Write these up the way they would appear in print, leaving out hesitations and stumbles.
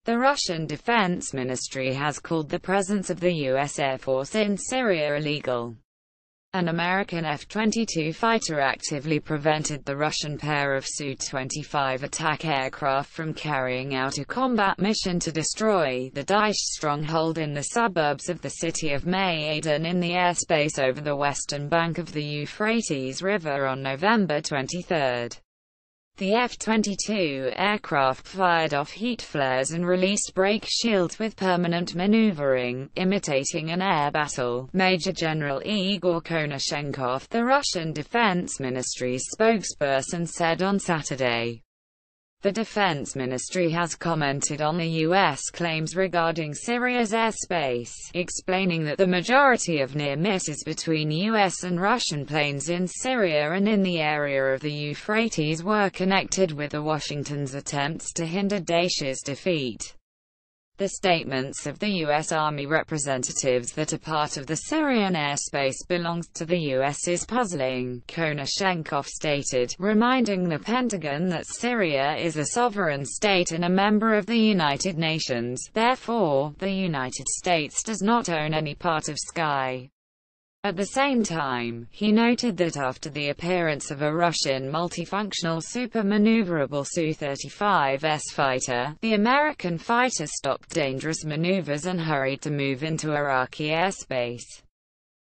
The Russian Defense Ministry has called the presence of the U.S. Air Force in Syria illegal. An American F-22 fighter actively prevented the Russian pair of Su-25 attack aircraft from carrying out a combat mission to destroy the Daesh stronghold in the suburbs of the city of Maidan in the airspace over the western bank of the Euphrates River on November 23. The F-22 aircraft fired off heat flares and released brake shields with permanent maneuvering, imitating an air battle, Major General Igor Konashenkov, the Russian Defense Ministry's spokesperson, said on Saturday. The Defense Ministry has commented on the U.S. claims regarding Syria's airspace, explaining that the majority of near misses between U.S. and Russian planes in Syria and in the area of the Euphrates were connected with Washington's attempts to hinder Daesh's defeat. The statements of the U.S. Army representatives that a part of the Syrian airspace belongs to the U.S. is puzzling, Konashenkov stated, reminding the Pentagon that Syria is a sovereign state and a member of the United Nations. Therefore, the United States does not own any part of sky. At the same time, he noted that after the appearance of a Russian multifunctional super-maneuverable Su-35S fighter, the American fighter stopped dangerous maneuvers and hurried to move into Iraqi airspace.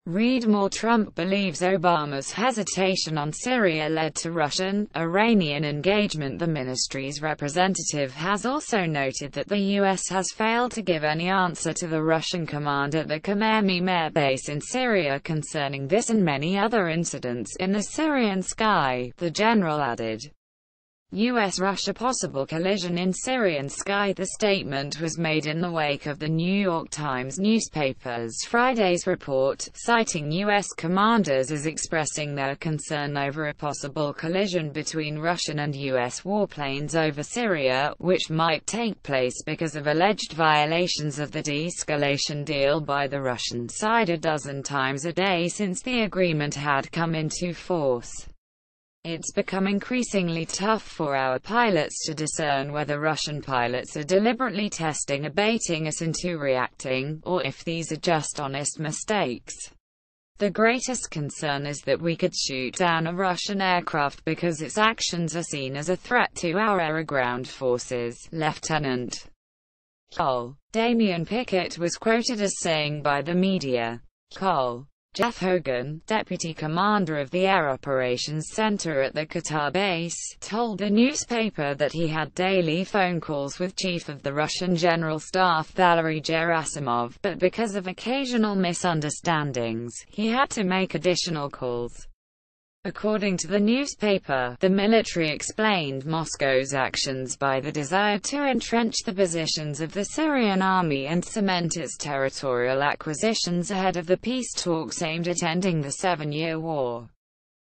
Read more. Trump believes Obama's hesitation on Syria led to Russian-Iranian engagement. The ministry's representative has also noted that the U.S. has failed to give any answer to the Russian command at the Khmeimim air base in Syria concerning this and many other incidents in the Syrian sky, the general added. U.S.-Russia possible collision in Syrian sky. The statement was made in the wake of the New York Times newspaper's Friday's report, citing U.S. commanders as expressing their concern over a possible collision between Russian and U.S. warplanes over Syria, which might take place because of alleged violations of the de-escalation deal by the Russian side a dozen times a day since the agreement had come into force. It's become increasingly tough for our pilots to discern whether Russian pilots are deliberately testing or baiting us into reacting, or if these are just honest mistakes. The greatest concern is that we could shoot down a Russian aircraft because its actions are seen as a threat to our air-ground forces, Lieutenant Col. Damian Pickett was quoted as saying by the media. Col. Jeff Hogan, deputy commander of the Air Operations Center at the Qatar base, told the newspaper that he had daily phone calls with Chief of the Russian General Staff Valery Gerasimov, but because of occasional misunderstandings, he had to make additional calls. According to the newspaper, the military explained Moscow's actions by the desire to entrench the positions of the Syrian army and cement its territorial acquisitions ahead of the peace talks aimed at ending the 7-year war.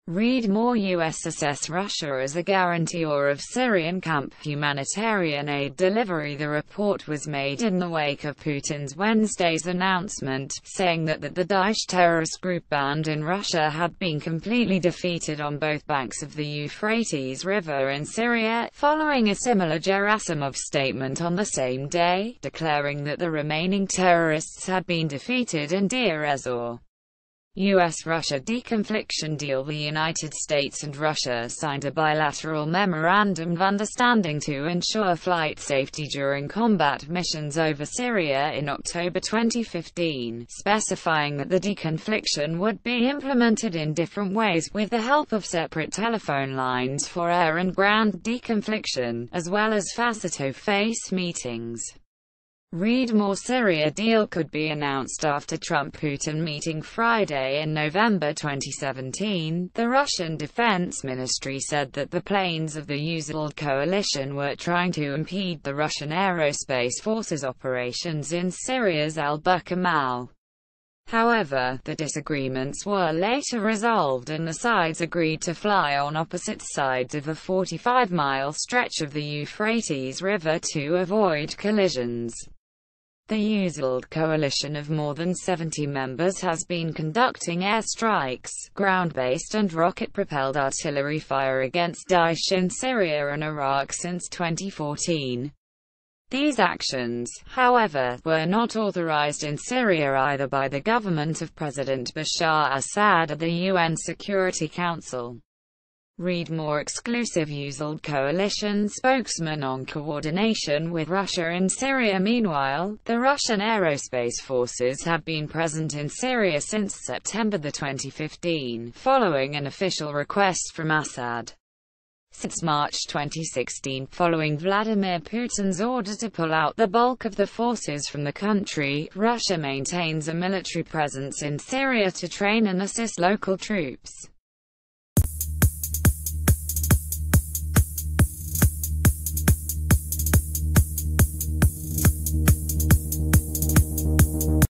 Read more. U.S. assess Russia as a guarantor of Syrian camp humanitarian aid delivery. The report was made in the wake of Putin's Wednesday's announcement, saying that the Daesh terrorist group banned in Russia had been completely defeated on both banks of the Euphrates River in Syria, following a similar Gerasimov statement on the same day, declaring that the remaining terrorists had been defeated in Deir ez-Zor. U.S.-Russia deconfliction deal. The United States and Russia signed a bilateral memorandum of understanding to ensure flight safety during combat missions over Syria in October 2015, specifying that the deconfliction would be implemented in different ways, with the help of separate telephone lines for air and ground deconfliction, as well as face-to-face meetings. Read more. Syria deal could be announced after Trump-Putin meeting Friday in November 2017. The Russian Defense Ministry said that the planes of the Uzald coalition were trying to impede the Russian Aerospace Forces operations in Syria's al-Bukamal. However, the disagreements were later resolved and the sides agreed to fly on opposite sides of a 45-mile stretch of the Euphrates River to avoid collisions. The Uzald coalition of more than 70 members has been conducting airstrikes, ground-based and rocket-propelled artillery fire against Daesh in Syria and Iraq since 2014. These actions, however, were not authorized in Syria either by the government of President Bashar Assad or the UN Security Council. Read more. Exclusive USAID coalition spokesman on coordination with Russia in Syria. Meanwhile, the Russian aerospace forces have been present in Syria since September 2015, following an official request from Assad. Since March 2016, following Vladimir Putin's order to pull out the bulk of the forces from the country, Russia maintains a military presence in Syria to train and assist local troops.